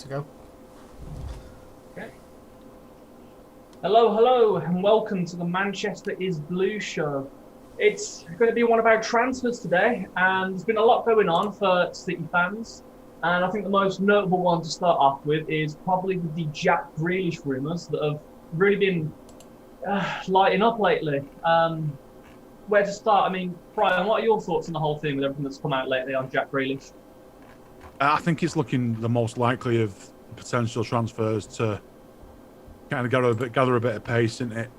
to go. Okay. Hello, and welcome to the Manchester is Blue show. It's going to be one about transfers today, and there's been a lot going on for City fans. And I think the most notable one to start off with is probably the Jack Grealish rumours that have really been lighting up lately. Where to start? I mean, Brian, what are your thoughts on the whole thing with everything that's come out lately on Jack Grealish? I think it's looking the most likely of potential transfers to kind of gather a bit of pace in it.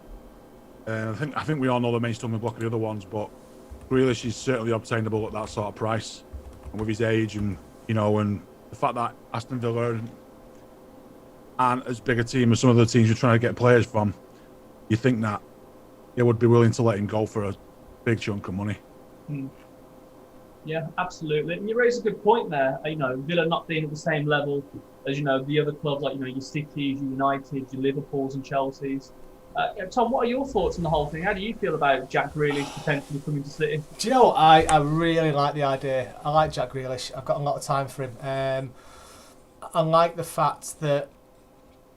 I think we all know the main stumbling block of the other ones, but Grealish is certainly obtainable at that sort of price, and with his age and and the fact that Aston Villa aren't as big a team as some of the teams you're trying to get players from, you think that they would be willing to let him go for a big chunk of money. Yeah, absolutely. And you raise a good point there. Villa not being at the same level as the other clubs like your Cities, your United, your Liverpools, and Chelseas. Tom, what are your thoughts on the whole thing? How do you feel about Jack Grealish potentially coming to City? Do you know what? I really like the idea. I like Jack Grealish. I've got a lot of time for him. I like the fact that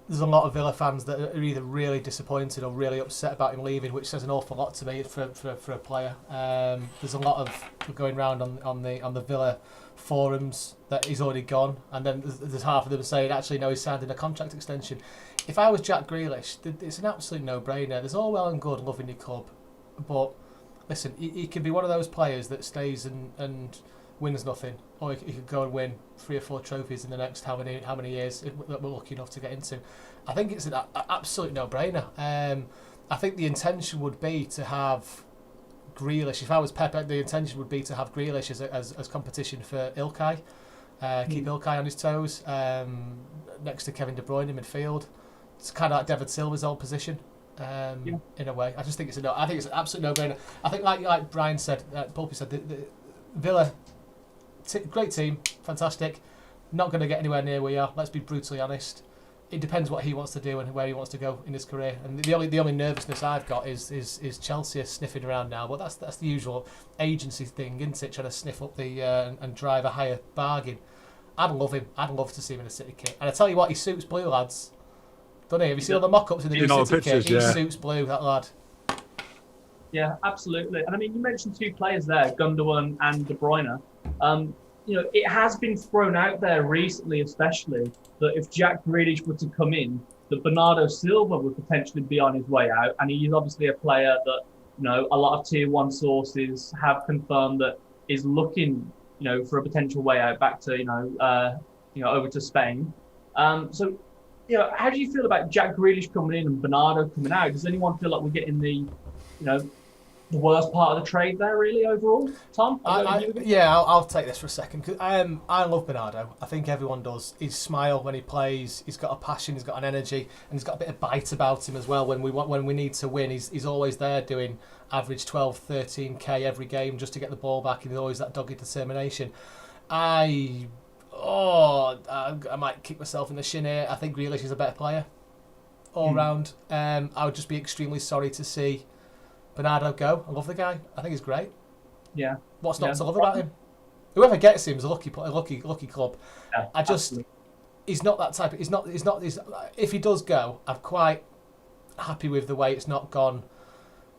there's a lot of Villa fans that are either really disappointed or really upset about him leaving, which says an awful lot to me for a player. There's a lot of going around on the Villa forums that he's already gone, and then there's half of them saying actually no, he's signed in a contract extension. If I was Jack Grealish, it's an absolute no-brainer. There's all well and good loving your club, but listen, he could be one of those players that stays and wins nothing, or he could go and win 3 or 4 trophies in the next how many years that we're lucky enough to get into. I think it's an absolute no-brainer. I think the intention would be to have Grealish. If I was Pep, the intention would be to have Grealish as competition for Ilkay. Keep Ilkay on his toes next to Kevin De Bruyne in midfield. It's kind of like David Silva's old position in a way. I just think it's I think it's an absolute no-brainer. I think like Brian said, Pulpy said, the Villa, great team, fantastic. Not going to get anywhere near where we are. Let's be brutally honest. It depends what he wants to do and where he wants to go in his career. And the only nervousness I've got is Chelsea are sniffing around now. But that's the usual agency thing, isn't it? Trying to sniff up the and drive a higher bargain. I'd love him. I'd love to see him in a City kit. And I tell you what, he suits blue, lads. Don't he? Have you seen all the mock-ups in the new City kit? He suits blue, that lad. Yeah, absolutely. And I mean, you mentioned 2 players there, Gundogan and De Bruyne. It has been thrown out there recently, especially, that if Jack Grealish were to come in, that Bernardo Silva would potentially be on his way out. And he's obviously a player that, a lot of tier 1 sources have confirmed that is looking, for a potential way out back to, over to Spain. So, how do you feel about Jack Grealish coming in and Bernardo coming out? Does anyone feel like we're getting the worst part of the trade there, really, overall? Tom? I'll take this for a second. Cause I love Bernardo. I think everyone does. His smile when he plays, he's got a passion, he's got an energy, and he's got a bit of bite about him as well. When we need to win, he's always there doing average 12, 13k every game just to get the ball back, and he's always that dogged determination. I might kick myself in the shin here. I think Grealish is a better player all round. I would just be extremely sorry to see Bernardo go. I love the guy. I think he's great. Yeah. What's not to love about him? Whoever gets him is a lucky club. Yeah, absolutely. He's not that type. He's not. If he does go, I'm quite happy with the way it's not gone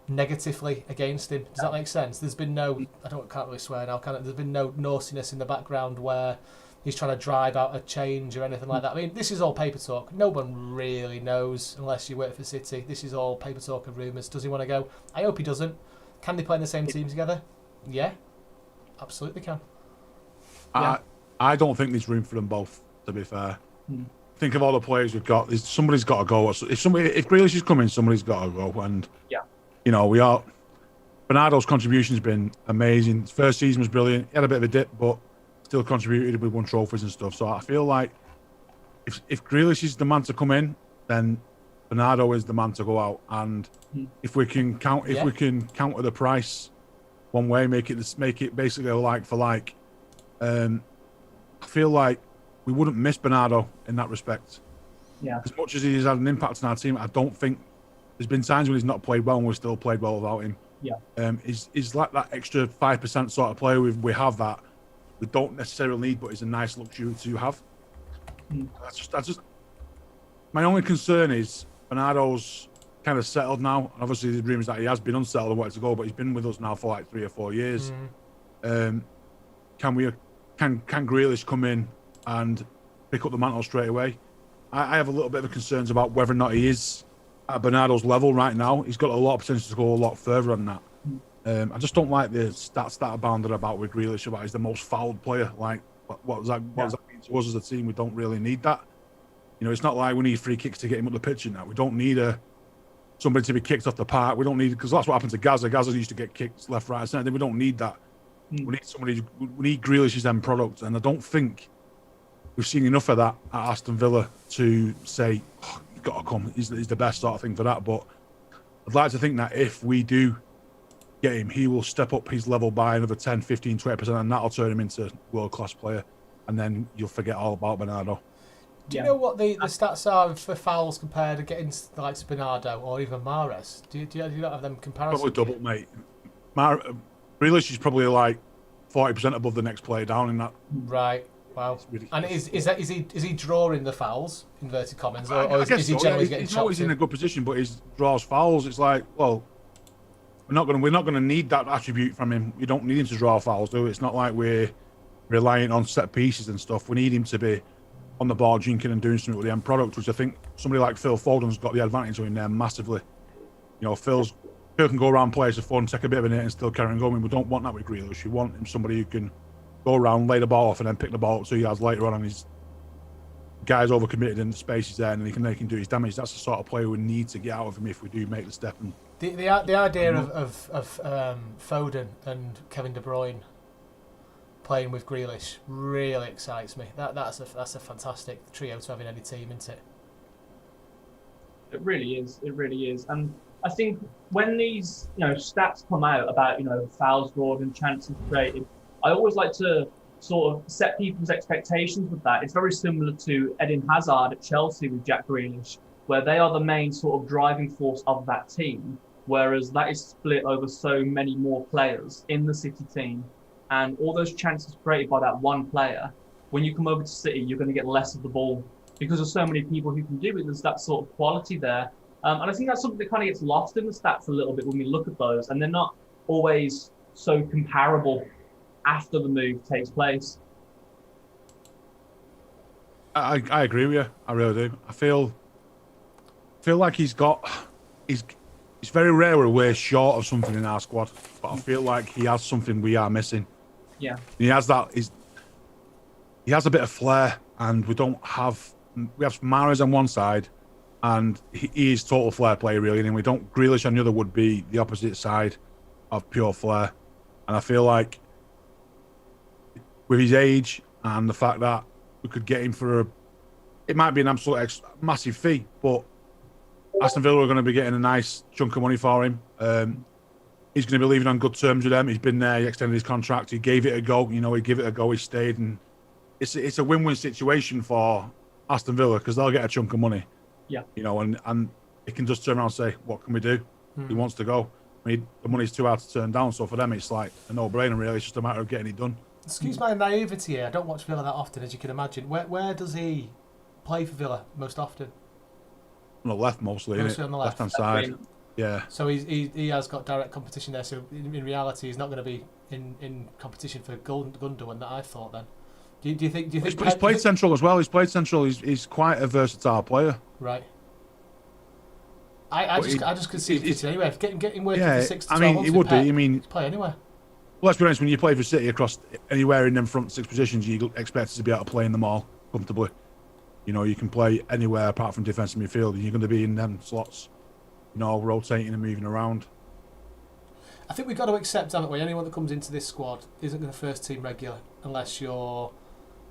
negatively against him. Does that make sense? There's been no. Can't really swear now. There's been no naughtiness in the background where he's trying to drive out a change or anything like that. I mean, this is all paper talk. No one really knows unless you work for City. This is all paper talk and rumours. Does he want to go? I hope he doesn't. Can they play in the same team together? Yeah, absolutely can. I don't think there's room for them both, to be fair. Think of all the players we've got. Somebody's got to go. If Grealish is coming, somebody's got to go. And Bernardo's contribution's been amazing. His first season was brilliant. He had a bit of a dip, but still contributed. We won trophies and stuff. So I feel like if Grealish is the man to come in, then Bernardo is the man to go out. And if we can counter the price one way, make it basically a like for like. I feel like we wouldn't miss Bernardo in that respect. Yeah. As much as he's had an impact on our team, I don't think there's been times when he's not played well and we've still played well without him. Yeah. He's like that extra 5% sort of player. We have that. We don't necessarily need, but it's a nice luxury to have. That's just. My only concern is Bernardo's kind of settled now. Obviously, the rumours that he has been unsettled and wanted to go, but he's been with us now for like 3 or 4 years. Can Grealish come in and pick up the mantle straight away? I have a little bit of concerns about whether or not he is at Bernardo's level right now. He's got a lot of potential to go a lot further on that. I just don't like the stats that are bounded about with Grealish about he's the most fouled player. Like, what does that mean to us as a team? We don't really need that. You know, it's not like we need free kicks to get him up the pitch and that. We don't need somebody to be kicked off the park. We don't need, because that's what happened to Gaza. Gaza used to get kicked left, right, and centre. We don't need that. We need somebody. We need Grealish's end product, and I don't think we've seen enough of that at Aston Villa to say, oh, you've got to come. He's the best sort of thing for that. But I'd like to think that if we do get him, he will step up his level by another 10, 15, 20%, and that'll turn him into a world-class player. And then you'll forget all about Bernardo. Do you know what the stats are for fouls compared against the likes of Bernardo or even Mahrez? Do you not have them comparisons? Probably double, mate. Grealish is probably like 40% above the next player down in that. Right. Wow. And is he drawing the fouls, inverted commas, or is he generally getting he's always in a good position, but he draws fouls. It's like, well, we're not going to need that attribute from him. We don't need him to draw fouls, do we? It's not like we're relying on set pieces and stuff. We need him to be on the ball, drinking and doing something with the end product, which I think somebody like Phil Foden's got the advantage of in there massively. You know, Phil can go around players for fun, take a bit of a hit and still carry on going. We don't want that with Grealish. We want him somebody who can go around, lay the ball off and then pick the ball up 2 yards later on and his guy's overcommitted and the space is there and they can do his damage. That's the sort of player we need to get out of him if we do make the step. And the idea of Foden and Kevin De Bruyne playing with Grealish really excites me. That's a fantastic trio to have in any team, isn't it? It really is. It really is. And I think when these stats come out about fouls drawn and chances created, I always like to sort of set people's expectations with that. It's very similar to Eden Hazard at Chelsea with Jack Grealish, where they are the main sort of driving force of that team, whereas that is split over so many more players in the City team. And all those chances created by that one player, when you come over to City, you're going to get less of the ball because there's so many people who can do it. There's that sort of quality there. And I think that's something that kind of gets lost in the stats a little bit when we look at those. And they're not always so comparable after the move takes place. I agree with you. I really do. I feel like he's very rare we're short of something in our squad, but I feel like he has something we are missing. Yeah. He has that. He has a bit of flair, and we have Mahrez on one side, and he is total flair play really, and we don't. Grealish on the other would be the opposite side of pure flair, and I feel like with his age and the fact that we could get him for it might be an absolute massive fee, but Aston Villa are going to be getting a nice chunk of money for him. He's going to be leaving on good terms with them. He's been there. He extended his contract. He gave it a go. He gave it a go. He stayed, and it's a win-win situation for Aston Villa because they'll get a chunk of money. Yeah. And he can just turn around and say, "What can we do?" He wants to go. I mean, the money's too hard to turn down. So for them, it's like a no-brainer. Really, it's just a matter of getting it done. Excuse my naivety here. I don't watch Villa that often, as you can imagine. Where does he play for Villa most often? On the left mostly, Mostly on the left-hand side. Yeah. So he has got direct competition there. So in reality, he's not going to be in competition for Gundogan that I thought. Then, do you think? He's played central as well. He's played central. He's quite a versatile player. Right. I just could see it fitting anywhere. Get him working for 6 to 12 months. He would be. I mean, play anywhere. Well, let's be honest. When you play for City across anywhere in them front 6 positions, you expect to be able to play in them all comfortably. You can play anywhere apart from defensive midfield, and you're going to be in them slots, rotating and moving around. I think we've got to accept, haven't we? Anyone that comes into this squad isn't going to first team regular unless you're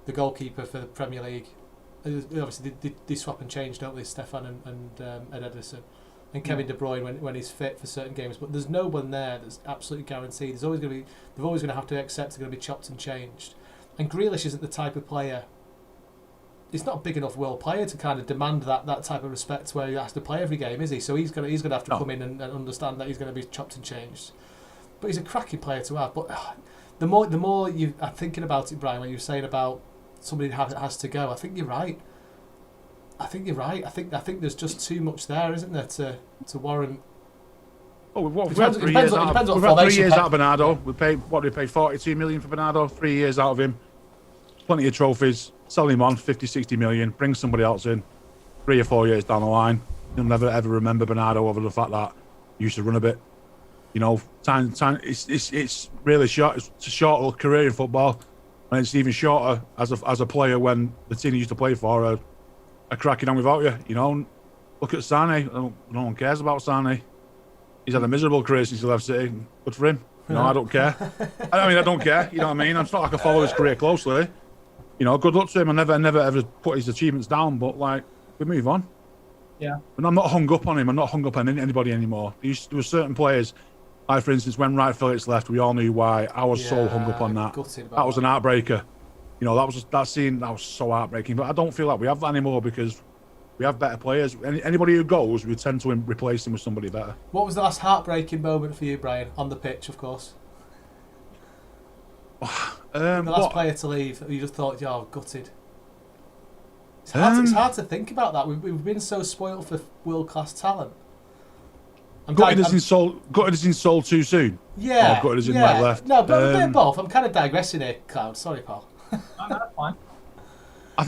the goalkeeper for the Premier League. Obviously, they swap and change, don't they? Stefan and Ed Ederson. And Kevin De Bruyne when he's fit for certain games, but there's no one there that's absolutely guaranteed. They're always going to have to accept they're going to be chopped and changed. And Grealish isn't the type of player. He's not a big enough world player to kind of demand that type of respect where he has to play every game, is he? So he's going to have to come in and understand that he's going to be chopped and changed. But he's a cracking player to have. But the more you are thinking about it, Brian, when you're saying about somebody that has to go, I think you're right. think you're right. I think there's just too much there, isn't there, to warrant. Oh, we've Depends- had 3 depends years what- out. depends what We've had 3 formation years Pep- out of Bernardo. We paid what did we pay? 42 million for Bernardo. 3 years out of him. Plenty of trophies. Sell him on 50, 60 million. Bring somebody else in. 3 or 4 years down the line, you'll never ever remember Bernardo over the fact that he used to run a bit. You know, time. It's really short. It's a short little career in football, and it's even shorter as a player when the team he used to play for are cracking on without you. You know, look at Sane. No one cares about Sane. He's had a miserable career since he left City. Good for him. You know, I don't care. I mean, I don't care. You know what I mean? It's not like I follow his career closely. You know, good luck to him. I never ever put his achievements down, but like, we move on. Yeah. And I'm not hung up on him. I'm not hung up on anybody anymore. There were certain players, like for instance, when Wright Phillips left, we all knew why. I was so hung up on that. That was an heartbreaker. You know, that scene was so heartbreaking. But I don't feel like we have that anymore because we have better players. Anybody who goes, we tend to replace him with somebody better. What was the last heartbreaking moment for you, Brian? On the pitch, of course. The last player to leave, you just thought, "Yeah, gutted." It's hard to think about that. We've been so spoiled for world class talent. Gutted as in sold too soon. Yeah. Or gutted as in like left. No, but a bit of both. I'm kind of digressing here, Cloud. Sorry, pal. No, that's fine. I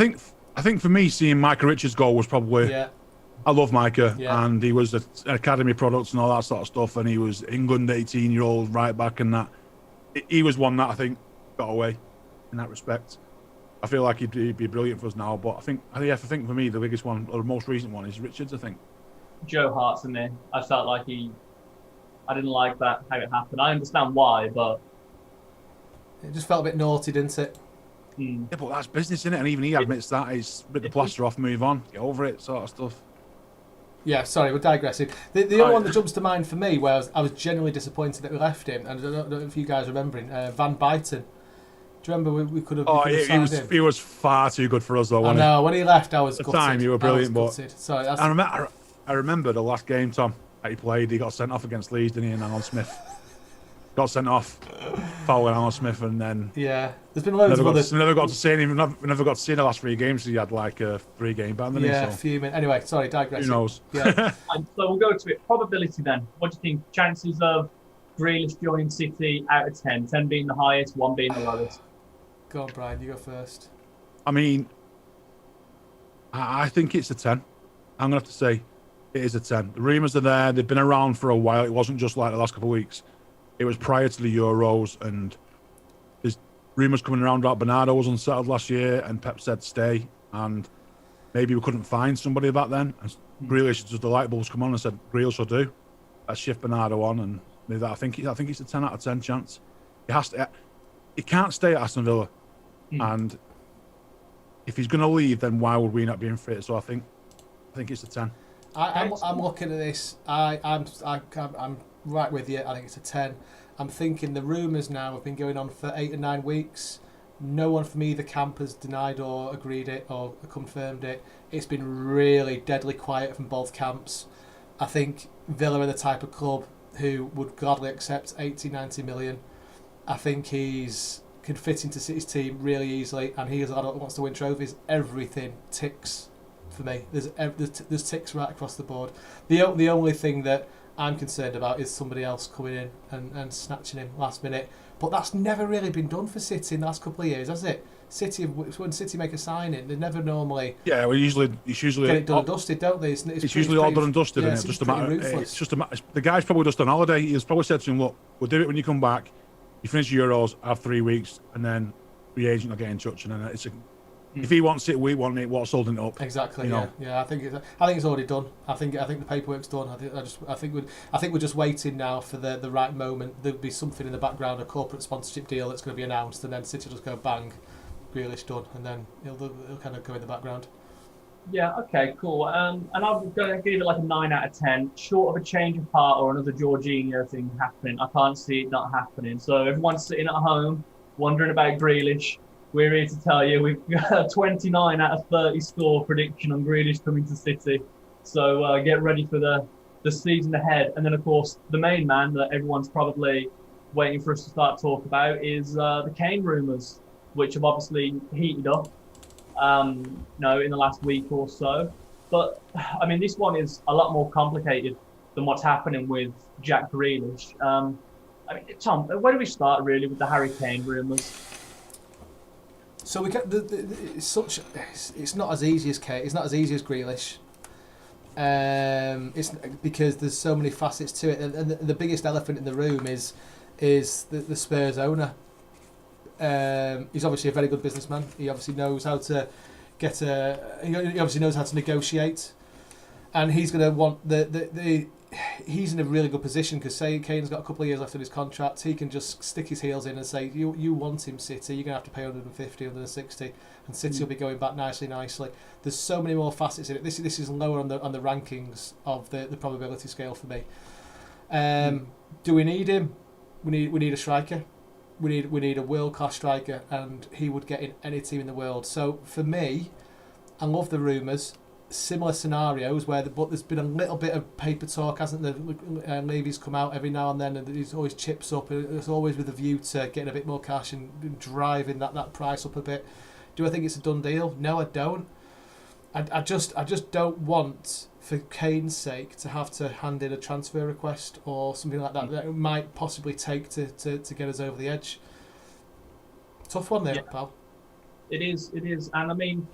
think for me, seeing Micah Richards' goal was probably. Yeah. I love Micah, Yeah. and he was an academy product and all that sort of stuff, and he was England 18-year-old right back, and that he was one that I think got away in that respect. I feel like he'd be brilliant for us now, but I think for me the biggest one or the most recent one is Richards. I think Joe Hart's in there. I felt like I didn't like that how it happened. I understand why, but It just felt a bit naughty, didn't it? yeah, but that's business, isn't it? And even he admits that. He's rip the plaster off, move on, get over it, sort of stuff. Yeah, sorry, we're digressing. The other one that jumps to mind for me, where I was genuinely disappointed that we left him, and I don't know if you guys are remembering, Van Buyten. Do you remember we could have? He was far too good for us though. I know, when he left, I was At the gutted. time, you were brilliant, but sorry, that's... I remember the last game, Tom, that he played. He got sent off against Leeds, didn't he? And Alan Smith got sent off, fouling Alan Smith, and then yeah, there's been loads of others. Never got to see him. Never got to see the last 3 games. He had like a 3-game ban. Yeah, so. fuming. Anyway, sorry, digressing. Who knows? Yeah. so we'll go to it. Probability then. What do you think? Chances of Grealish joining City out of 10? 10 being the highest, 1 being the lowest. Go on, Brian. You go first. I mean, I think it's a 10. I'm gonna have to say it is a 10. The rumours are there. They've been around for a while. It wasn't just like the last couple of weeks. It was prior to the Euros, and there's rumours coming around about Bernardo was unsettled last year, and Pep said stay, and maybe we couldn't find somebody back then. And Grealish, just the light bulbs come on and said Grealish will do. Let's shift Bernardo on, and maybe that. I think it's a 10 out of 10 chance. It has to. He can't stay at Aston Villa, and if he's going to leave, then why would we not be in fit? So I think it's a 10. I'm looking at this. I'm right with you. I think it's a 10. I'm thinking the rumours now have been going on for 8 or 9 weeks. No one from either camp has denied or agreed it or confirmed it. It's been really deadly quiet from both camps. I think Villa are the type of club who would gladly accept 80, 90 million. I think can fit into City's team really easily, and he is a lad that wants to win trophies. Everything ticks for me. There's ticks right across the board. The only thing that I'm concerned about is somebody else coming in and snatching him last minute. But that's never really been done for City in the last couple of years, has it? When City make a signing, they never normally. Yeah, well, it's usually get it done and dusted, don't they? It's usually all done and dusted, and it's just a matter. It's just a matter. The guy's probably just on holiday. He's probably said to him, "Look, we'll do it when you come back. You finish Euros, have 3 weeks, and then the agent will get in touch, and then it's a." If he wants it, we want it. What's holding it up? Exactly. Yeah. I think it's already done. I think the paperwork's done. I think we're just waiting now for the right moment. There'll be something in the background, a corporate sponsorship deal that's going to be announced, and then City will just go bang, Grealish done, and then it'll kind of go in the background. Yeah. Okay. Cool. And I'm going to give it like a 9 out of 10. Short of a change of heart or another Jorginho thing happening, I can't see it not happening. So everyone's sitting at home wondering about Grealish. We're here to tell you we've got a 29 out of 30 score prediction on Grealish coming to City. So get ready for the season ahead. And then, of course, the main man that everyone's probably waiting for us to start talk about is the Kane rumours, which have obviously heated up in the last week or so. But I mean, this one is a lot more complicated than what's happening with Jack Grealish. I mean, Tom, where do we start really with the Harry Kane rumours? So we get it's not as easy as Kane. It's not as easy as Grealish. It's because there's so many facets to it, and the biggest elephant in the room is the Spurs owner. He's obviously a very good businessman. He obviously knows how to he obviously knows how to negotiate, and he's going to want the he's in a really good position because say Kane's got a couple of years left of his contract, he can just stick his heels in and say you want him, City, you're going to have to pay 150, 160, and City will be going back nicely. There's so many more facets in it. This is lower on the rankings of the probability scale for me. Do we need him? We need a striker. We need a world class striker, and he would get in any team in the world. So for me, I love the rumours. Similar scenarios but there's been a little bit of paper talk, hasn't there? Levy's come out every now and then, and he's always chips up. It's always with a view to getting a bit more cash and driving that price up a bit. Do I think it's a done deal? No, I don't. I just don't want, for Kane's sake, to have to hand in a transfer request or something like that it might possibly take to get us over the edge. Tough one there, pal. It is, and I mean,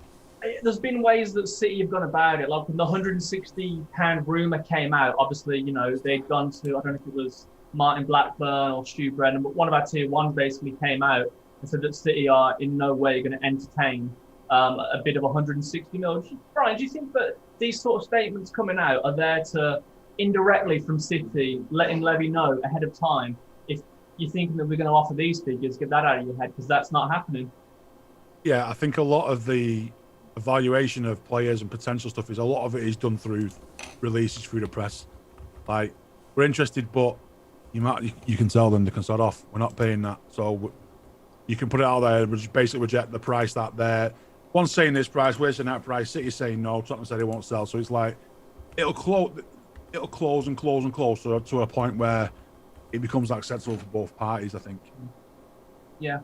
there's been ways that City have gone about it. Like when the £160 rumour came out, obviously, they'd gone to, I don't know if it was Martin Blackburn or Stu Brennan, but one of our tier ones basically came out and said that City are in no way going to entertain a bid of 160 million. Brian, do you think that these sort of statements coming out are there to indirectly from City letting Levy know ahead of time, if you're thinking that we're going to offer these figures, get that out of your head, because that's not happening? Yeah, I think a lot of the evaluation of players and potential stuff a lot of it is done through releases through the press. Like, we're interested, but you can tell them they can start off. We're not paying that, so you can put it out there. We just basically reject the price that they're. One's saying this price, we're saying that price. City's saying no. Tottenham said it won't sell. So it's like it'll close and close to a point where it becomes acceptable for both parties, I think. Yeah.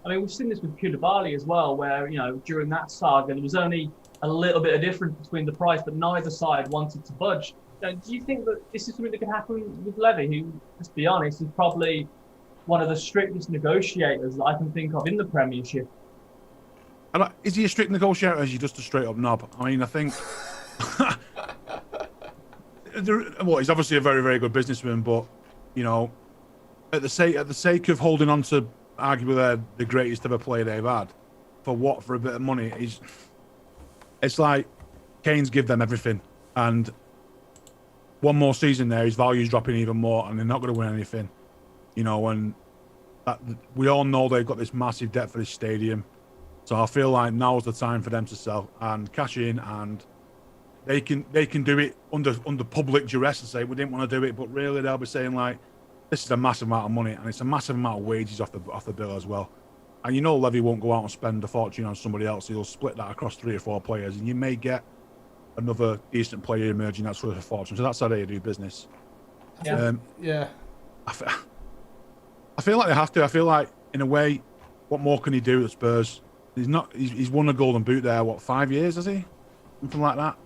I mean, we've seen this with Koulibaly as well, where, during that saga, there was only a little bit of difference between the price, but neither side wanted to budge. Do you think that this is something that could happen with Levy, who, let's be honest, is probably one of the strictest negotiators that I can think of in the Premiership? Is he a strict negotiator or is he just a straight-up knob? I mean, I think... well, he's obviously a very, very good businessman, but, at the sake of holding on to arguably the greatest ever player they've had, for what? For a bit of money? It's like Kane's give them everything, and one more season there, his value's dropping even more, and they're not going to win anything. And that, we all know they've got this massive debt for this stadium. So I feel like now's the time for them to sell and cash in, and they can do it under public duress and say we didn't want to do it, but really they'll be saying like, this is a massive amount of money and it's a massive amount of wages off the bill as well. And Levy won't go out and spend a fortune on somebody else. He'll split that across 3 or 4 players, and you may get another decent player emerging that's worth a fortune. So that's how they do business. Yeah. I feel like they have to. I feel like, in a way, what more can he do at Spurs? He's won a Golden Boot there, 5 years, has he? Something like that.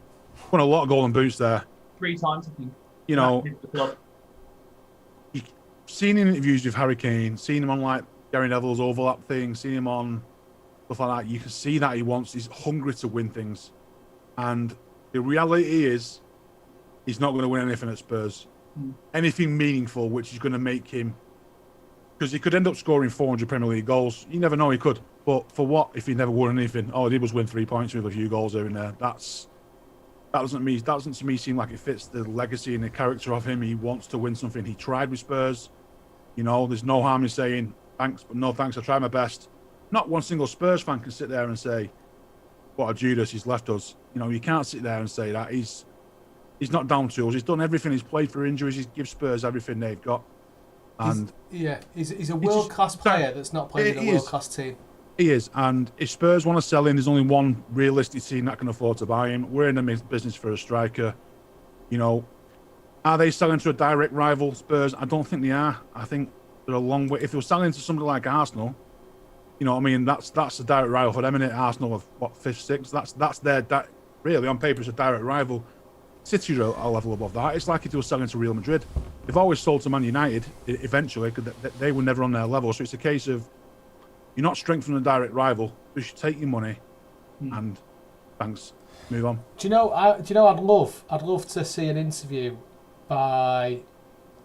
Won a lot of Golden Boots there. 3 times, I think. You've seen in interviews with Harry Kane, seen him on like Gary Neville's overlap thing, seen him on stuff like that. You can see that he's hungry to win things. And the reality is, he's not going to win anything at Spurs. Anything meaningful, which is going to make him... Because he could end up scoring 400 Premier League goals. You never know, he could. But for what if he never won anything? All he did was win 3 points with a few goals here and there. That doesn't to me seem like it fits the legacy and the character of him. He wants to win something. He tried with Spurs. There's no harm in saying thanks, but no thanks. I tried my best. Not one single Spurs fan can sit there and say, "What a Judas, he's left us." You can't sit there and say that. He's not down tools. He's done everything. He's played for injuries. He's given Spurs everything they've got. And he's a world class player that's not playing in a world class team. He is, and if Spurs want to sell him, there's only one realistic team that can afford to buy him. We're in the business for a striker. Are they selling to a direct rival, Spurs? I don't think they are. I think they're a long way. If they were selling to somebody like Arsenal, that's a direct rival for them. In Arsenal of 5th, 6th. That's their really, on paper, it's a direct rival. City are a level above that. It's like if they were selling to Real Madrid. They've always sold to Man United eventually, because they were never on their level. So it's a case of you're not strengthening a direct rival. You should take your money and thanks. Move on. Do you know? I'd love to see an interview by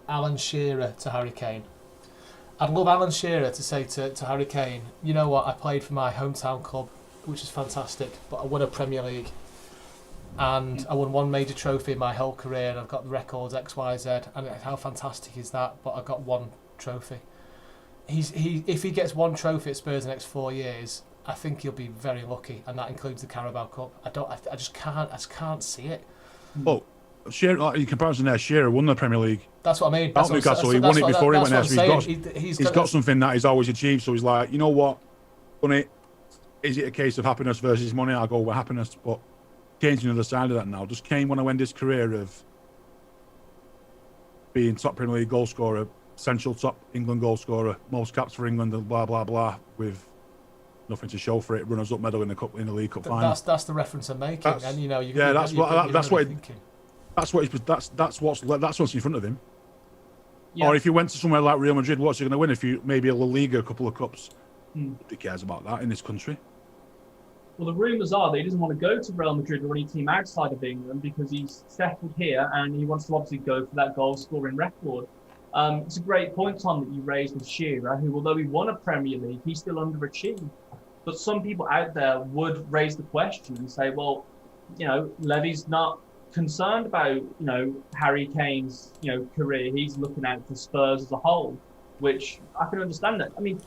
Alan Shearer to Harry Kane. I'd love Alan Shearer to say to Harry Kane, you know what? I played for my hometown club, which is fantastic, but I won a Premier League. And I won one major trophy in my whole career, and I've got the records X, Y, Z. And how fantastic is that? But I got one trophy. If he gets one trophy at Spurs in the next 4 years, I think he'll be very lucky, and that includes the Carabao Cup. I just can't see it. Well, Shearer, like in comparison there, Shearer won the Premier League. That's what I mean. That's Newcastle. He won it before he went there. So he's got something that he's always achieved. So he's like, you know what, won it. Is it a case of happiness versus money? I'll go with happiness, but. Kane's on the other side of that now. Does Kane want to end his career of being top Premier League goal scorer, central top England goal scorer, most caps for England, and blah blah blah, with nothing to show for it, runners-up medal in the League Cup final? That's the reference I'm making, and you know, that's what's in front of him. Yeah. Or if he went to somewhere like Real Madrid, what's he going to win? If you maybe a La Liga, a couple of cups, nobody cares about that in this country. Well, the rumours are that he doesn't want to go to Real Madrid or any team outside of England because he's settled here and he wants to obviously go for that goal-scoring record. It's a great point, Tom, that you raised with Shearer, who, although he won a Premier League, he's still underachieved. But some people out there would raise the question and say, well, you know, Levy's not concerned about, you know, Harry Kane's, you know, career. He's looking out for Spurs as a whole, which I can understand that. I mean,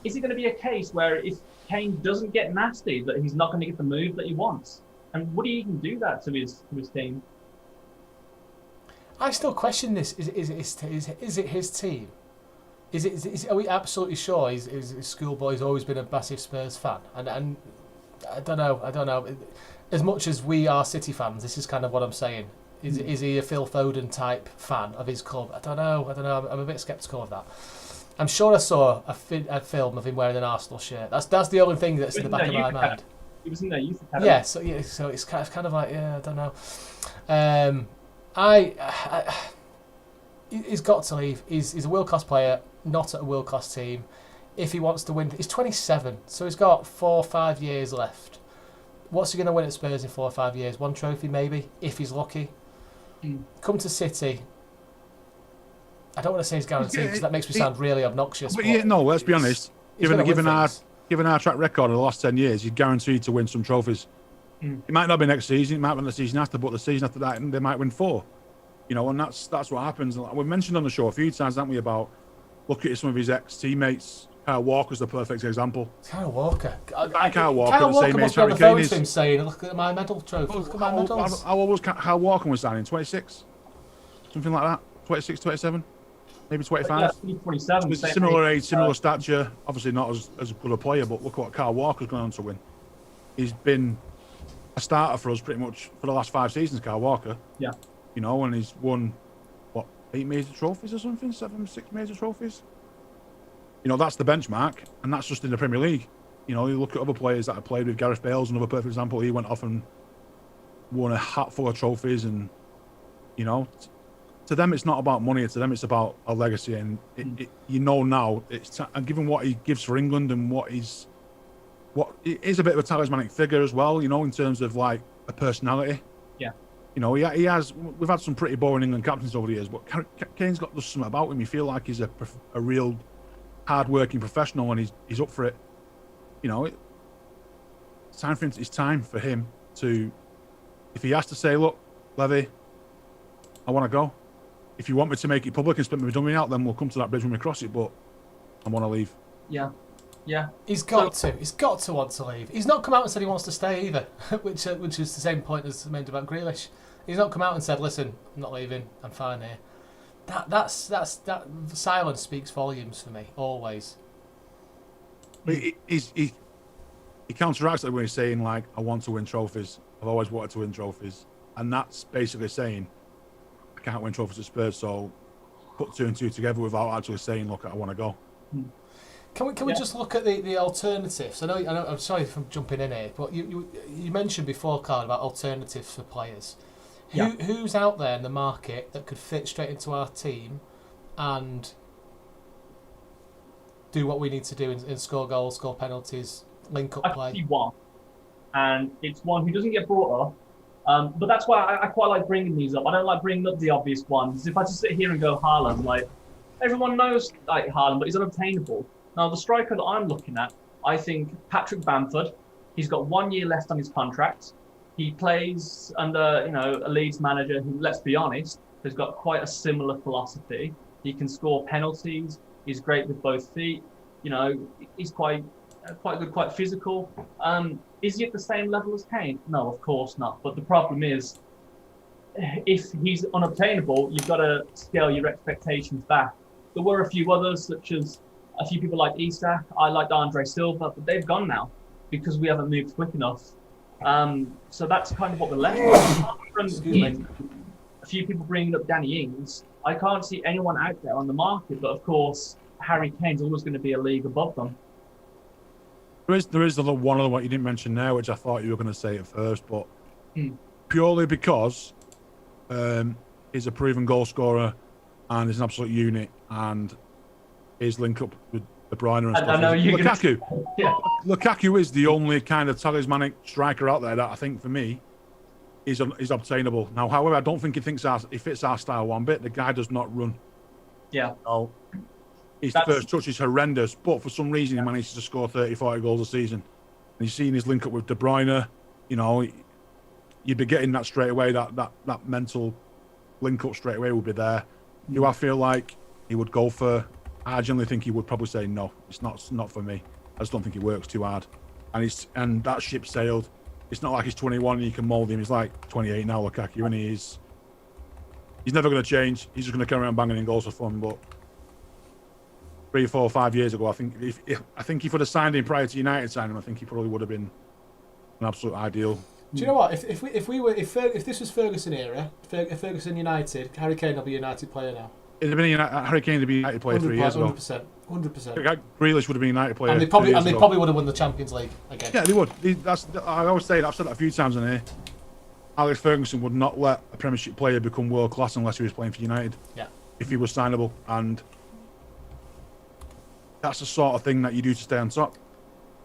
is it going to be a case where if Kane doesn't get nasty, that he's not going to get the move that he wants? And would he even do that to his team? I still question this. Is it his team? Are we absolutely sure his schoolboy's always been a massive Spurs fan? And I don't know. As much as we are City fans, this is kind of what I'm saying. Is he a Phil Foden type fan of his club? I don't know. I'm a bit sceptical of that. I'm sure I saw a film of him wearing an Arsenal shirt. That's the only thing that's in the back of my mind. He was in their youth academy. Yeah, so it's kind of like, yeah, I don't know. He's got to leave. He's a world class player, not at a world class team. If he wants to win, he's 27, so he's got 4 or 5 years left. What's he going to win at Spurs in 4 or 5 years? One trophy, maybe, if he's lucky. Come to City. I don't want to say he's guaranteed because that makes me sound really obnoxious. But yeah, no, let's be honest. Given our track record of the last 10 years, you're guaranteed to win some trophies. It might not be next season, it might be the season after, but the season after that, they might win 4. You know, and that's what happens. We've mentioned on the show a few times, haven't we, about look at some of his ex-teammates. Kyle Walker's the perfect example. Kyle Walker. Kyle Walker, the same age Harry Kane is. Him saying, "Look at my medal trophy. Look at my medals." How old was Kyle Walker was signing? 26, something like that. 26, 27, maybe 25. Yeah, 27. Similar age, similar stature. Obviously not as good a player, but look what Kyle Walker's gone on to win. He's been a starter for us pretty much for the last 5 seasons. Kyle Walker. Yeah. You know, and he's won 8 major trophies or something, 6 major trophies. You know, that's the benchmark, and that's just in the Premier League. You know, you look at other players that have played with. Gareth Bale's another perfect example. He went off and won a hat full of trophies, and you know, to them it's not about money. To them it's about a legacy, and you know now and given what he gives for England and what he is a bit of a talismanic figure as well. You know, in terms of like a personality. Yeah. You know, he has. We've had some pretty boring England captains over the years, but Kane's got something about him. You feel like he's a real hard-working professional, and he's up for it. You know, it's time for him to, if he has to say, look, Levy, I want to go. If you want me to make it public and split me dummy out, then we'll come to that bridge when we cross it. But I want to leave. Yeah. He's got to want to leave. He's not come out and said he wants to stay either, which is the same point as made about Grealish. He's not come out and said, listen, I'm not leaving. I'm fine here. That silence speaks volumes for me, always. He counteracts it when he's saying, like, I want to win trophies. I've always wanted to win trophies. And that's basically saying, I can't win trophies at Spurs, so put 2 and 2 together without actually saying, look, I want to go. Can we just look at the alternatives? I know. I'm sorry if I'm jumping in here, but you mentioned before, Carl, about alternatives for players. Who's out there in the market that could fit straight into our team and do what we need to do and score goals, score penalties, link up play? I see one, and it's one who doesn't get brought up. But that's why I quite like bringing these up. I don't like bringing up the obvious ones. If I just sit here and go Haaland, like everyone knows like Haaland, but he's unobtainable. Now, the striker that I'm looking at, I think Patrick Bamford. He's got 1 year left on his contract. He plays under, a Leeds manager who, let's be honest, has got quite a similar philosophy. He can score penalties. He's great with both feet. He's quite good, quite physical. Is he at the same level as Kane? No, of course not. But the problem is, if he's unobtainable, you've got to scale your expectations back. There were a few others, such as a few people like Isak. I liked Andre Silva, but they've gone now because we haven't moved quick enough. So that's kind of what we're left with. A few people bringing up Danny Ings. I can't see anyone out there on the market, but of course, Harry Kane's always going to be a league above them. There is one other one you didn't mention now, which I thought you were going to say at first, but purely because he's a proven goal scorer and he's an absolute unit, and his link up with De Bruyne and stuff. I know Lukaku. Yeah. Lukaku is the only kind of talismanic striker out there that I think, for me, is obtainable. Now, however, I don't think he fits our style one bit. The guy does not run. Yeah. So his first touch is horrendous, but for some reason he manages to score 30, 40 goals a season. And you've seen his link up with De Bruyne. You'd be getting that straight away. That mental link up straight away would be there. Do I feel like he would go for? I generally think he would probably say no. It's not for me. I just don't think he works too hard, and that ship sailed. It's not like he's 21 and you can mould him. He's like 28 now, Lukaku, and he's never going to change. He's just going to carry on banging in goals for fun. But 3, 4, 5 years ago, I think if you'd have signed him prior to United signing him, I think he probably would have been an absolute ideal. Do you know what? If this was Ferguson era, Ferguson United, Harry Kane will be a United player now. It'd have been Harry Kane to be United player 3 years ago. 100%. Grealish would have been United player. And they probably would have won the Champions League again. Yeah, they would. I always say that. I've said that a few times on here. Alex Ferguson would not let a Premiership player become world class unless he was playing for United. Yeah. If he was signable, and that's the sort of thing that you do to stay on top.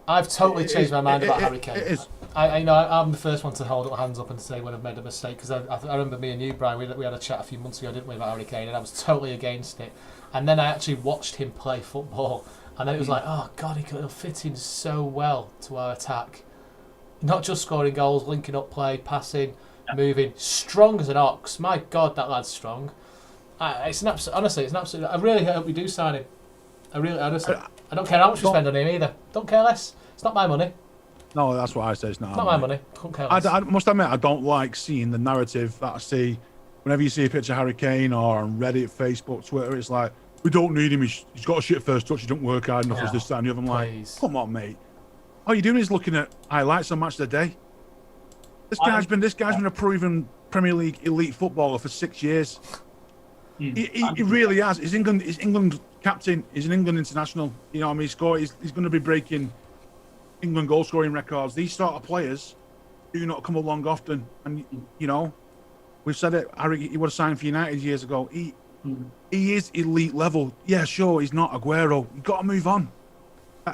I've totally changed my mind about Harry Kane. It is. I'm the first one to hold up hands up and say when I've made a mistake, because I remember me and you, Brian, we had a chat a few months ago, didn't we, about Harry Kane, and I was totally against it. And then I actually watched him play football, and then it was like, oh God, he'll fit in so well to our attack. Not just scoring goals, linking up play, passing, moving, strong as an ox. My God, that lad's strong. Honestly, it's an absolute. I really hope we do sign him. I don't care how much we spend on him either. Don't care less. It's not my money. No, that's what I say. It's not my money. Don't care less. I must admit, I don't like seeing the narrative that I see whenever you see a picture of Harry Kane or on Reddit, Facebook, Twitter. It's like, we don't need him. He's got a shit first touch. He don't work hard enough as this, that, and the other. I'm like, come on, mate. All you're doing is looking at highlights on Match of the Day. This guy's been a proven Premier League elite footballer for 6 years. He really has. He's England captain. He's an England international. You know what I mean? He's going to be breaking England goal scoring records. These sort of players do not come along often. And we've said it. Harry, he would have signed for United years ago. He is elite level. Yeah, sure, he's not Aguero. You've got to move on.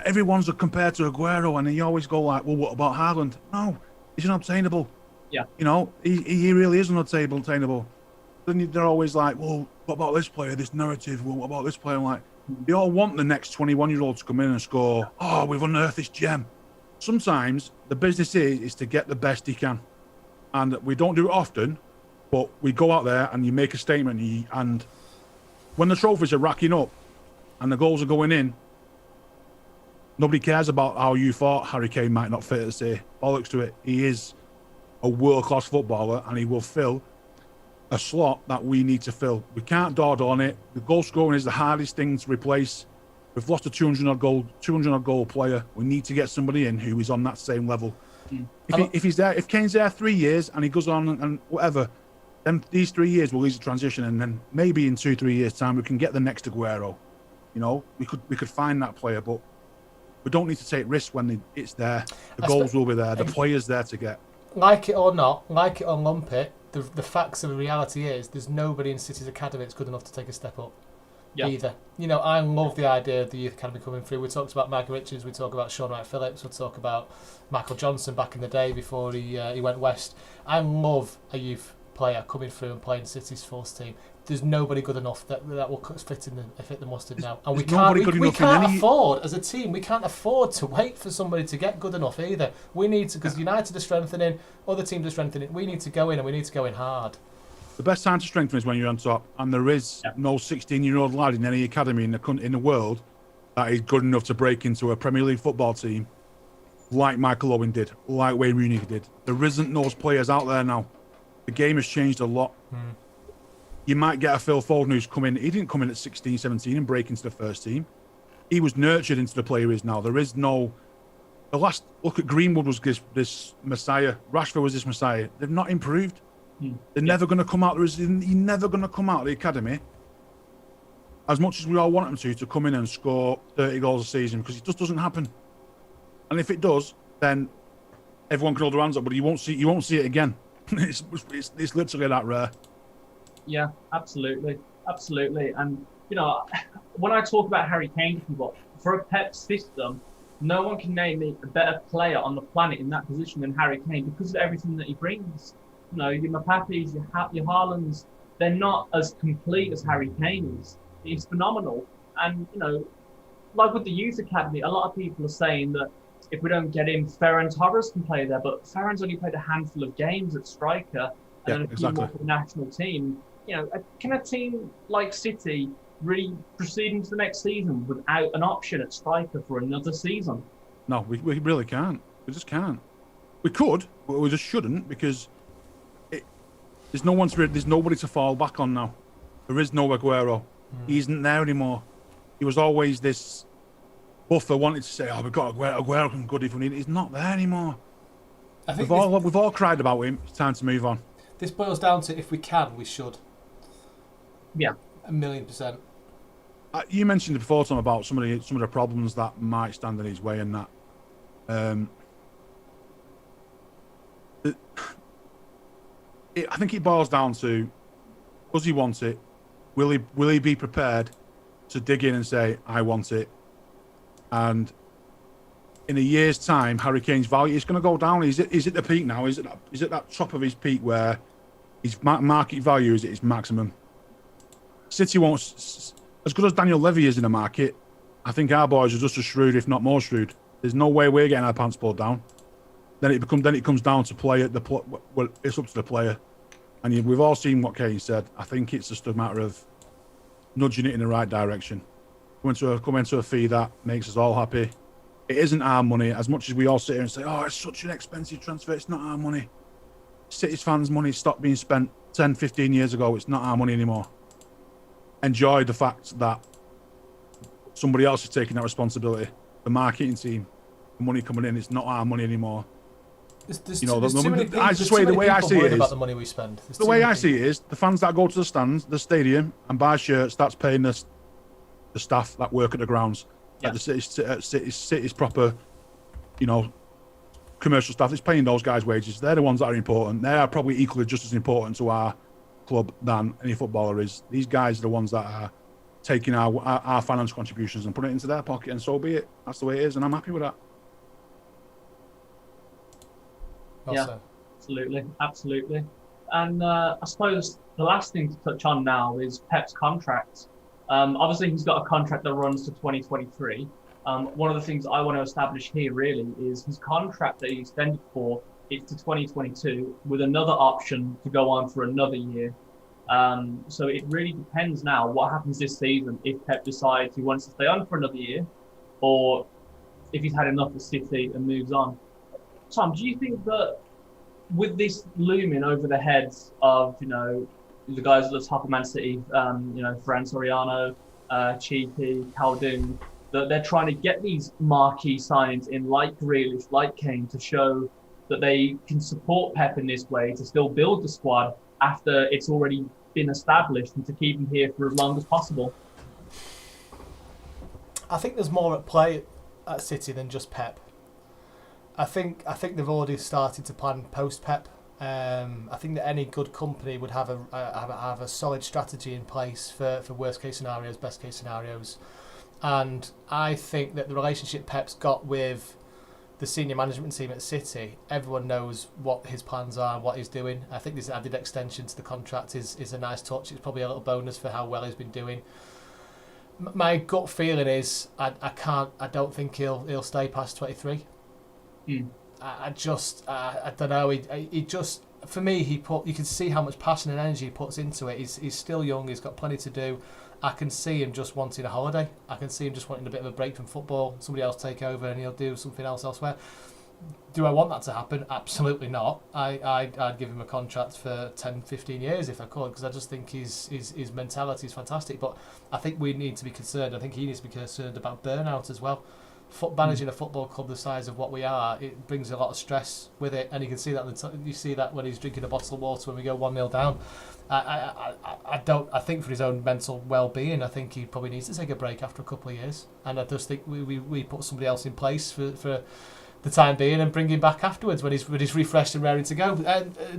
Everyone's compared to Aguero, and then you always go like, well, what about Haaland? No, he's unobtainable. Yeah. He really is unobtainable. Then they're always like, well, what about this player, this narrative? Well, what about this player? I'm like, they all want the next 21-year-old to come in and score, oh, we've unearthed this gem. Sometimes the business is to get the best he can. And we don't do it often, but we go out there and you make a statement. And when the trophies are racking up and the goals are going in, nobody cares about how you thought Harry Kane might not fit. Say, bollocks to it. He is a world-class footballer, and he will fill a slot that we need to fill. We can't dawdle on it. The goal scoring is the hardest thing to replace. We've lost a 200 goal player. We need to get somebody in who is on that same level. If he's there, if Kane's there 3 years and he goes on and whatever, then these 3 years will ease the transition, and then maybe in 2-3 years' time we can get the next Aguero. You know, we could find that player, but we don't need to take risks when it's there. The goals will be there. The player's there to get. Like it or not, like it or lump it, the facts of the reality is there's nobody in City's academy that's good enough to take a step up. Either. You know, I love the idea of the youth academy coming through. We talked about Mag Richards, we talk about Sean Wright Phillips, we talk about Michael Johnson back in the day before he went west. I love a youth player coming through and playing City's first team. There's nobody good enough that will fit the mustard now, and we can't afford as a team. We can't afford to wait for somebody to get good enough either. We need to, because United are strengthening, other teams are strengthening. We need to go in, and we need to go in hard. The best time to strengthen is when you're on top, and there is no 16-year-old lad in any academy in the world that is good enough to break into a Premier League football team like Michael Owen did, like Wayne Rooney did. There isn't those players out there now. The game has changed a lot. You might get a Phil Foden who's come in. He didn't come in at 16, 17 and break into the first team. He was nurtured into the player he is now. There is no... look at Greenwood was this messiah. Rashford was this messiah. They've not improved. They're never going to come out. You're never going to come out of the academy, as much as we all want them to come in and score 30 goals a season, because it just doesn't happen. And if it does, then everyone can hold their hands up, but you won't see it again. It's literally that rare. Yeah, absolutely. And you know, when I talk about Harry Kane to people, for a Pep system, no one can name me a better player on the planet in that position than Harry Kane, because of everything that he brings. You know, your Mbappes, your Haalands, they're not as complete as Harry Kane is. He's phenomenal. And, you know, like with the youth academy, a lot of people are saying that if we don't get him, Ferran Torres can play there, but Ferran's only played a handful of games at striker and a few more for the national team. You know, can a team like City really proceed into the next season without an option at striker for another season? No, we really can't. We just can't. We could, but we just shouldn't, because there's nobody to fall back on now. There is no Aguero. He isn't there anymore. He was always this buffer, wanted to say, "Oh, we've got Aguero can good if we need it." He's not there anymore. I think we've all cried about him. It's time to move on. This boils down to, if we can, we should. Yeah, 1,000,000%. You mentioned before, Tom, about some of the problems that might stand in his way, and that. I think it boils down to, does he want it? Will he be prepared to dig in and say, "I want it"? And in a year's time, Harry Kane's value is going to go down. He's at the peak now. Is it that top of his peak where his market value is at its maximum? City won't, as good as Daniel Levy is in the market. I think our boys are just as shrewd, if not more shrewd. There's no way we're getting our pants pulled down. Then it comes down to play. Well, it's up to the player. And we've all seen what Kane said. I think it's just a matter of nudging it in the right direction. Coming to a fee that makes us all happy. It isn't our money. As much as we all sit here and say, "Oh, it's such an expensive transfer," it's not our money. City's fans' money stopped being spent 10, 15 years ago. It's not our money anymore. Enjoy the fact that somebody else is taking that responsibility. The marketing team, the money coming in, it's not our money anymore. The way I see it is, about the money we spend. The way I see it is, the fans that go to the stands, the stadium, and buy shirts, that's paying the staff that work at the grounds. Yeah. At the city's proper, commercial staff. It's paying those guys' wages. They're the ones that are important. They are probably equally just as important to our club than any footballer is. These guys are the ones that are taking our financial contributions and putting it into their pocket, and so be it. That's the way it is, and I'm happy with that. Yeah, absolutely. And I suppose the last thing to touch on now is Pep's contract. Obviously, he's got a contract that runs to 2023. One of the things I want to establish here really is his contract that he extended for, it's to 2022 with another option to go on for another year. So it really depends now what happens this season, if Pep decides he wants to stay on for another year, or if he's had enough of City and moves on. Tom, do you think that with this looming over the heads of, the guys at the top of Man City, Fran Soriano, Cheeky, Khaldoon, that they're trying to get these marquee signings in like Grealish, like Kane, to show that they can support Pep in this way to still build the squad after it's already been established, and to keep him here for as long as possible? I think there's more at play at City than just Pep. I think they've already started to plan post Pep. I think that any good company would have a solid strategy in place for worst case scenarios, best case scenarios, and I think that the relationship Pep's got with the senior management team at City, everyone knows what his plans are, what he's doing. I think this added extension to the contract is a nice touch. It's probably a little bonus for how well he's been doing. My gut feeling is I don't think he'll stay past 23. I don't know. He just, for me, you can see how much passion and energy he puts into it. He's still young. He's got plenty to do. I can see him just wanting a holiday. I can see him just wanting a bit of a break from football. Somebody else take over and he'll do something else elsewhere. Do I want that to happen? Absolutely not. I'd give him a contract for 10, 15 years if I could, because I just think his mentality is fantastic. But I think we need to be concerned. I think he needs to be concerned about burnout as well. Managing a football club the size of what we are, it brings a lot of stress with it, and you can see that. You see that when he's drinking a bottle of water when we go 1-0 down. I think for his own mental well-being, I think he probably needs to take a break after a couple of years, and I just think we put somebody else in place for the time being and bring him back afterwards when he's refreshed and raring to go.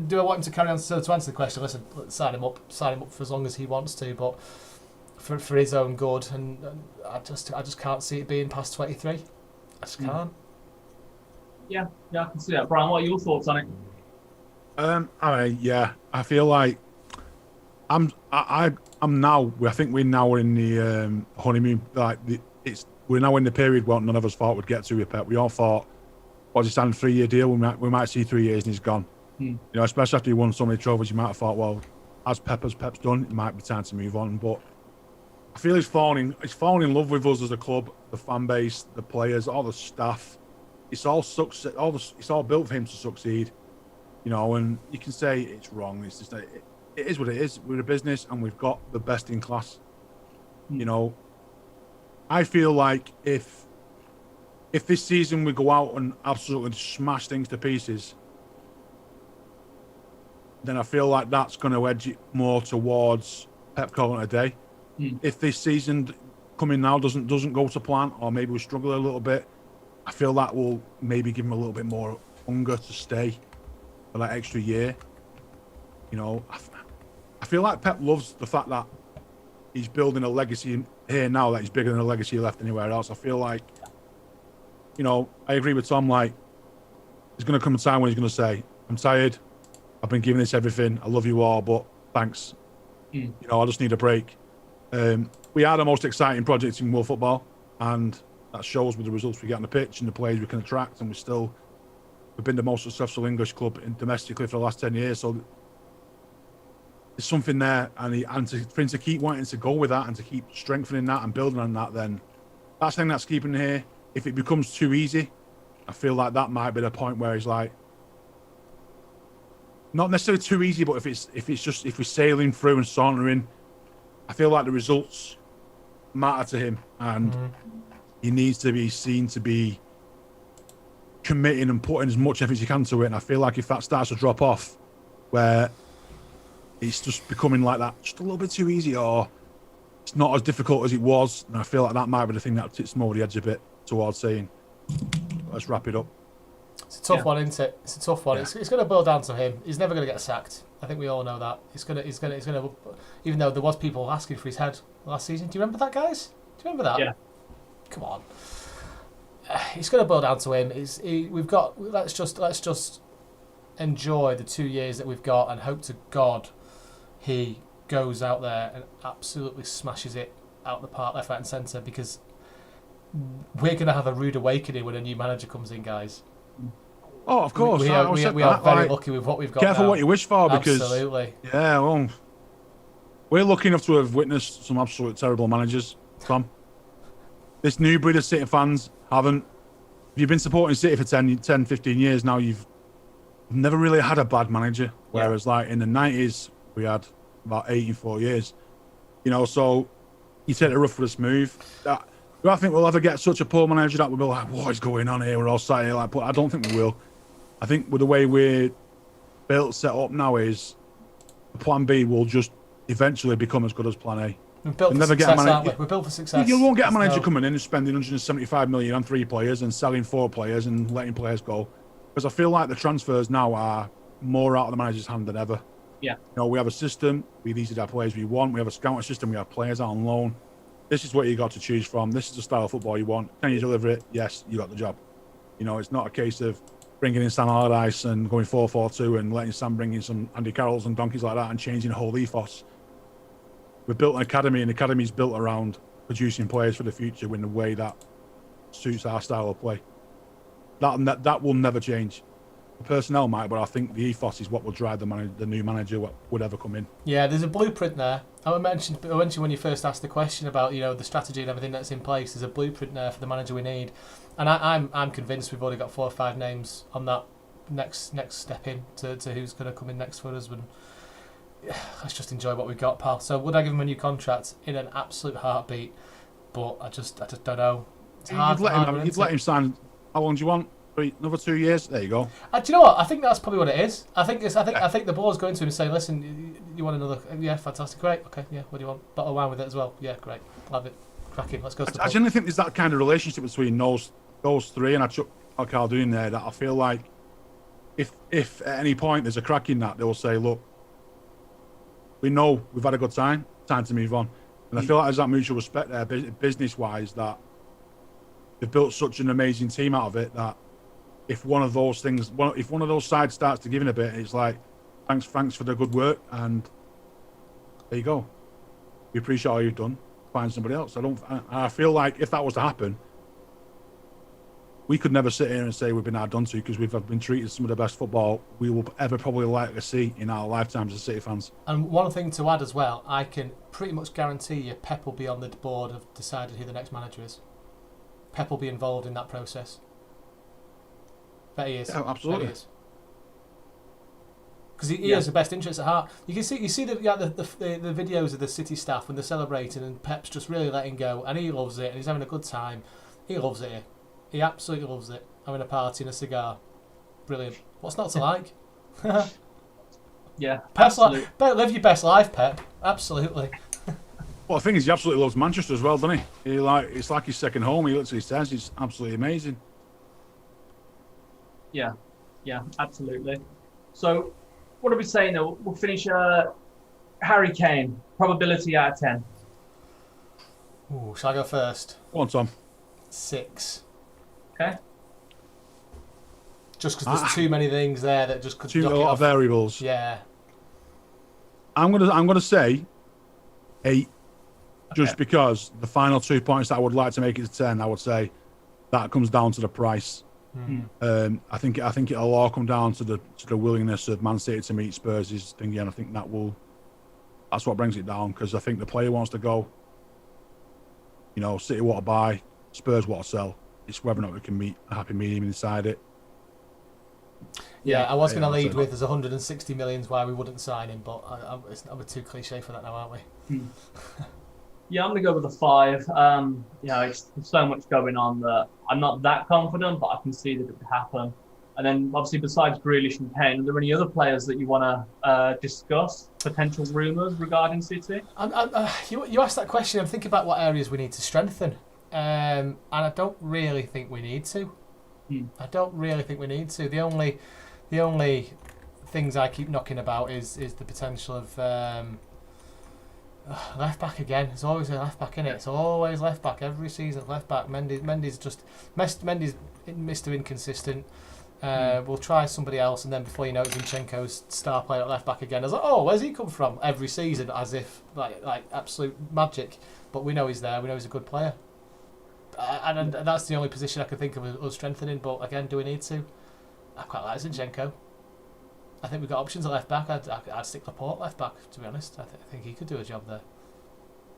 Do I want him to carry on? So to answer the question, listen, sign him up for as long as he wants to, but for his own good, and I just can't see it being past 23. I just can't. Yeah, I can see that. Brian, what are your thoughts on it? I feel like I'm now. I think we're now in the honeymoon. We're now in the period what none of us thought would get to with Pep. We all thought, was he signed a 3-year deal? We might see 3 years and he's gone. You know, especially after he won so many trophies, you might have thought, well, as Pep's done, it might be time to move on. But I feel he's fallen in love with us as a club, the fan base, the players, all the staff. It's all built for him to succeed, you know. And you can say it's wrong. It's just it is what it is. We're a business, and we've got the best in class. You know, I feel like if this season we go out and absolutely smash things to pieces, then I feel like that's going to edge it more towards Pep calling it a day. If this season coming now doesn't go to plan, or maybe we struggle a little bit, I feel that will maybe give him a little bit more hunger to stay for that extra year. You know, I feel like Pep loves the fact that he's building a legacy here now that he's bigger than a legacy he left anywhere else. I feel like, you know, I agree with Tom. Like, there's going to come a time when he's going to say, "I'm tired. I've been giving this everything. I love you all, but thanks. You know, I just need a break." We are the most exciting project in world football, and that shows with the results we get on the pitch and the players we can attract. And we've been the most successful English club domestically for the last 10 years. So there's something there, for him to keep wanting to go with that and to keep strengthening that and building on that, then that's the thing that's keeping him here. If it becomes too easy, I feel like that might be the point where he's like, not necessarily too easy, but if we're sailing through and sauntering, I feel like the results matter to him, and he needs to be seen to be committing and putting as much effort as he can to it. And I feel like if that starts to drop off, where it's just becoming like that, just a little bit too easy, or it's not as difficult as it was, and I feel like that might be the thing that tips him over the edge a bit towards saying, let's wrap it up. It's a tough one, isn't it? It's a tough one. Yeah. It's going to boil down to him. He's never going to get sacked. I think we all know that. He's going to. Even though there was people asking for his head last season. Do you remember that, guys? Do you remember that? Yeah. Come on. It's going to boil down to him. We've got. Let's just enjoy the 2 years that we've got, and hope to God he goes out there and absolutely smashes it out the park, left, right, and centre. Because we're going to have a rude awakening when a new manager comes in, guys. Oh, of course. We are very lucky with what we've got. Careful now. what you wish for, because absolutely. Yeah, well, we're lucky enough to have witnessed some absolutely terrible managers. Tom, this new breed of City fans haven't. If you've been supporting City for 10, 15 years now, you've never really had a bad manager. Whereas, like in the 90s, we had about 8 in 4 years. You know, so you take the rough with the smooth. Do I think we'll ever get such a poor manager that we'll be like, what is going on here? We're all sat here like, but I don't think we will. I think with the way we're built, set up now, is plan B will just eventually become as good as plan A. We're built for never get a success, aren't we? manager. We're built for success. You won't get a There's manager no- coming in and spending 175 million on 3 players and selling 4 players and letting players go. Because I feel like the transfers now are more out of the manager's hand than ever. Yeah. You know, we have a system. These are the players we want. We have a scouting system. We have players out on loan. This is what you got to choose from. This is the style of football you want. Can you deliver it? Yes, you got the job. You know, it's not a case of bringing in Sam Allardyce and going 4-4-2 and letting Sam bring in some Andy Carrolls and donkeys like that and changing the whole ethos. We've built an academy, and the academy's built around producing players for the future in a way that suits our style of play. That will never change. The personnel might, but I think the ethos is what will drive the new manager, what would ever come in. Yeah, there's a blueprint there. I mentioned when you first asked the question about the strategy and everything that's in place. There's a blueprint there for the manager we need, and I'm convinced we've already got 4 or 5 names on that next step in to who's going to come in next for us. And let's just enjoy what we've got, pal. So would I give him a new contract in an absolute heartbeat? But I just don't know. It's hard. You'd let him sign. How long do you want? Another 2 years. There you go. Do you know what? I think that's probably what it is. I think the board's going to him and saying, "Listen, you want another? Yeah, fantastic, great, okay, yeah. What do you want? Bottle of wine with it as well? Yeah, great, love it, cracking. Let's go." I generally think there's that kind of relationship between those 3, and I chuck Caldew in there. That I feel like if at any point there's a crack in that, they'll say, "Look, we know we've had a good time. Time to move on." And I feel like there's that mutual respect there, business-wise, that they've built such an amazing team out of it that. If one of those sides starts to give in a bit, it's like, thanks for the good work, and there you go. We appreciate all you've done. Find somebody else. I feel like if that was to happen, we could never sit here and say we've been outdone to, because we've been treated some of the best football we will ever probably like to see in our lifetimes as City fans. And one thing to add as well, I can pretty much guarantee you Pep will be on the board of deciding who the next manager is. Pep will be involved in that process. Bet he is. Yeah, absolutely. Because he has the best interests at heart. You see the videos of the City staff when they're celebrating, and Pep's just really letting go, and he loves it, and he's having a good time. He loves it here. He absolutely loves it. Having a party and a cigar, brilliant. What's not to like? Yeah, live your best life, Pep. Absolutely. Well, the thing is, he absolutely loves Manchester as well, doesn't he? It's like his second home. He literally says it's absolutely amazing. Yeah, absolutely. So, what are we saying though? We'll finish Harry Kane, probability out of 10. Ooh, shall I go first? Go on, Tom. 6. Okay. Just because there's too many things there that just could A lot of variables. Yeah. I'm gonna say 8, just because the final 2 points that I would like to make it to 10. I would say that comes down to the price. I think it'll all come down to the willingness of Man City to meet Spurs' thing, and I think that's what brings it down, because I think the player wants to go. You know, City want to buy, Spurs want to sell. It's whether or not we can meet a happy medium inside it. Yeah, I was going to lead with there's 160 millions why we wouldn't sign him, but we're too cliche for that now, aren't we? Yeah, I'm going to go with a 5. There's so much going on that I'm not that confident, but I can see that it would happen. And then, obviously, besides Grealish and Kane, are there any other players that you want to discuss? Potential rumours regarding City? You asked that question. I'm thinking about what areas we need to strengthen. And I don't really think we need to. I don't really think we need to. The only things I keep knocking about is the potential of left back again. It's always a left back, isn't it? It's always left back every season. Left back. Mendy's Mr. Inconsistent. We'll try somebody else, and then before you know it, Zinchenko's star player at left back again. I was like, oh, where's he come from? Every season, as if like absolute magic. But we know he's there. We know he's a good player. And that's the only position I can think of us strengthening. But again, do we need to? I quite like Zinchenko. I think we've got options at left back. I'd stick Laporte left back, to be honest. I think he could do a job there.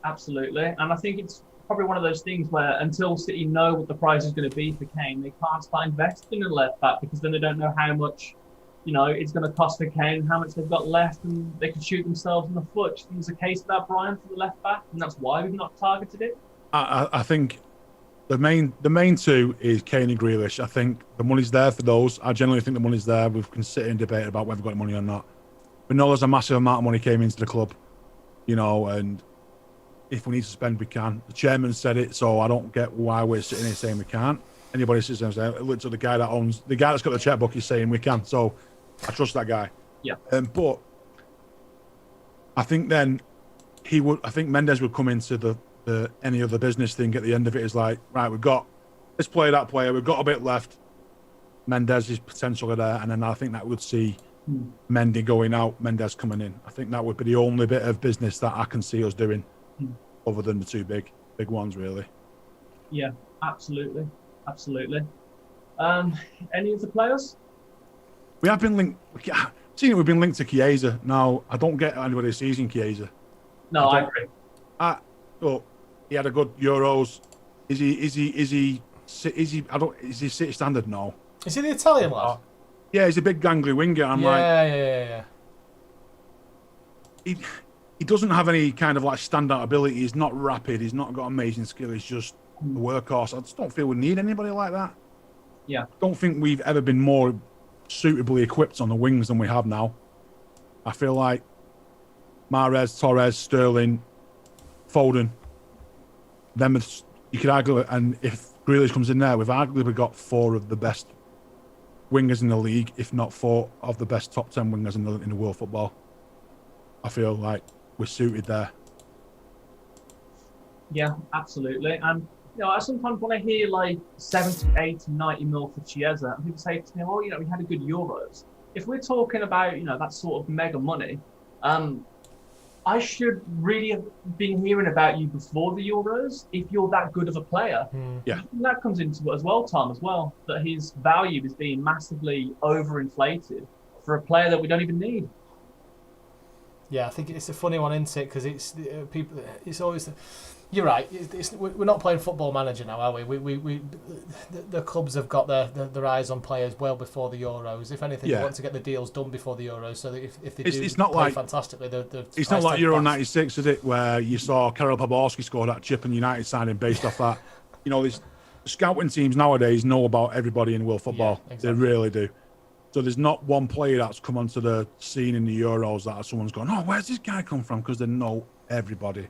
Absolutely. And I think it's probably one of those things where until City know what the price is going to be for Kane, they can't start investing in a left back, because then they don't know how much, it's going to cost for Kane, how much they've got left, and they could shoot themselves in the foot. Do you think there's a case of that, Brian, for the left back, and that's why we've not targeted it? I think the main two is Kane and Grealish. I think the money's there for those. I generally think the money's there. We can sit and debate about whether we've got money or not. We know there's a massive amount of money came into the club, and if we need to spend, we can. The chairman said it, so I don't get why we're sitting here saying we can't. Anybody sits there and says, look to the guy that's got the checkbook is saying we can. So I trust that guy. Yeah. But I think then I think Mendes would come into the any other business thing at the end of it is like, right, we've got this player, that player, we've got a bit left. Mendes is potentially there, and then I think that would see Mendy going out, Mendes coming in. I think that would be the only bit of business that I can see us doing, other than the two big ones, really. Yeah, absolutely. Any of the players? We have been linked. Seen it. We've been linked to Chiesa. Now I don't get anybody season Chiesa. No, I agree. Look, he had a good Euros. Is he City standard? No. Is he the Italian lad? Yeah, he's a big gangly winger. Yeah. He doesn't have any kind of like standout ability. He's not rapid. He's not got amazing skill. He's just a workhorse. I just don't feel we need anybody like that. Yeah. Don't think we've ever been more suitably equipped on the wings than we have now. I feel like Mahrez, Torres, Sterling, Foden, them you could argue, and if Grealish comes in there, we've arguably got 4 of the best wingers in the league, if not 4 of the best top 10 wingers in the world football. I feel like we're suited there. Yeah, absolutely. And I sometimes when I hear like 70, 80, 90 mil for Chiesa, and people say to me, "Oh, we had a good Euros." If we're talking about that sort of mega money, I should really have been hearing about you before the Euros. If you're that good of a player, yeah, and that comes into it as well, Tom, as well. That his value is being massively overinflated for a player that we don't even need. Yeah, I think it's a funny one, isn't it? Because it's people. It's always. You're right. We're not playing Football Manager now, are we? The clubs have got their eyes on players well before the Euros. If anything, they want to get the deals done before the Euros, so that if they do play fantastically, it's not like Euro '96, is it? Where you saw Karel Poborski score that chip and United signing based off that. These scouting teams nowadays know about everybody in world football. Yeah, exactly. They really do. So there's not one player that's come onto the scene in the Euros that someone's gone, oh, where's this guy come from? Because they know everybody.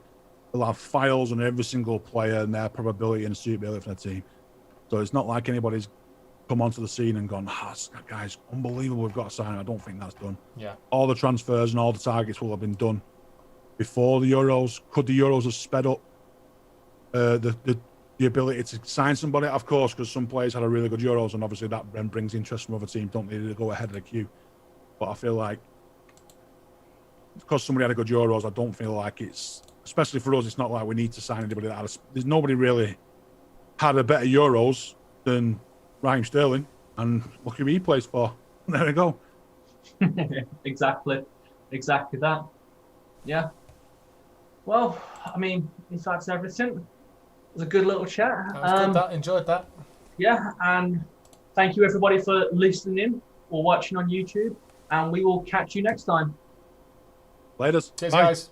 They'll have files on every single player and their probability and suitability for the team. So it's not like anybody's come onto the scene and gone, that guy's unbelievable, we've got to sign him. I don't think that's done. Yeah. All the transfers and all the targets will have been done before the Euros. Could the Euros have sped up the ability to sign somebody? Of course, because some players had a really good Euros, and obviously that then brings interest from other teams, don't they, to go ahead of the queue. But I feel like because somebody had a good Euros, I don't feel like it's, especially for us, it's not like we need to sign anybody that has. There's nobody really had a better Euros than Raheem Sterling, and look who he plays for. There we go. Exactly that. Yeah. Well, I mean, if that's everything, it was a good little chat. Enjoyed that. Yeah, and thank you everybody for listening in or watching on YouTube, and we will catch you next time. Later. Cheers, guys.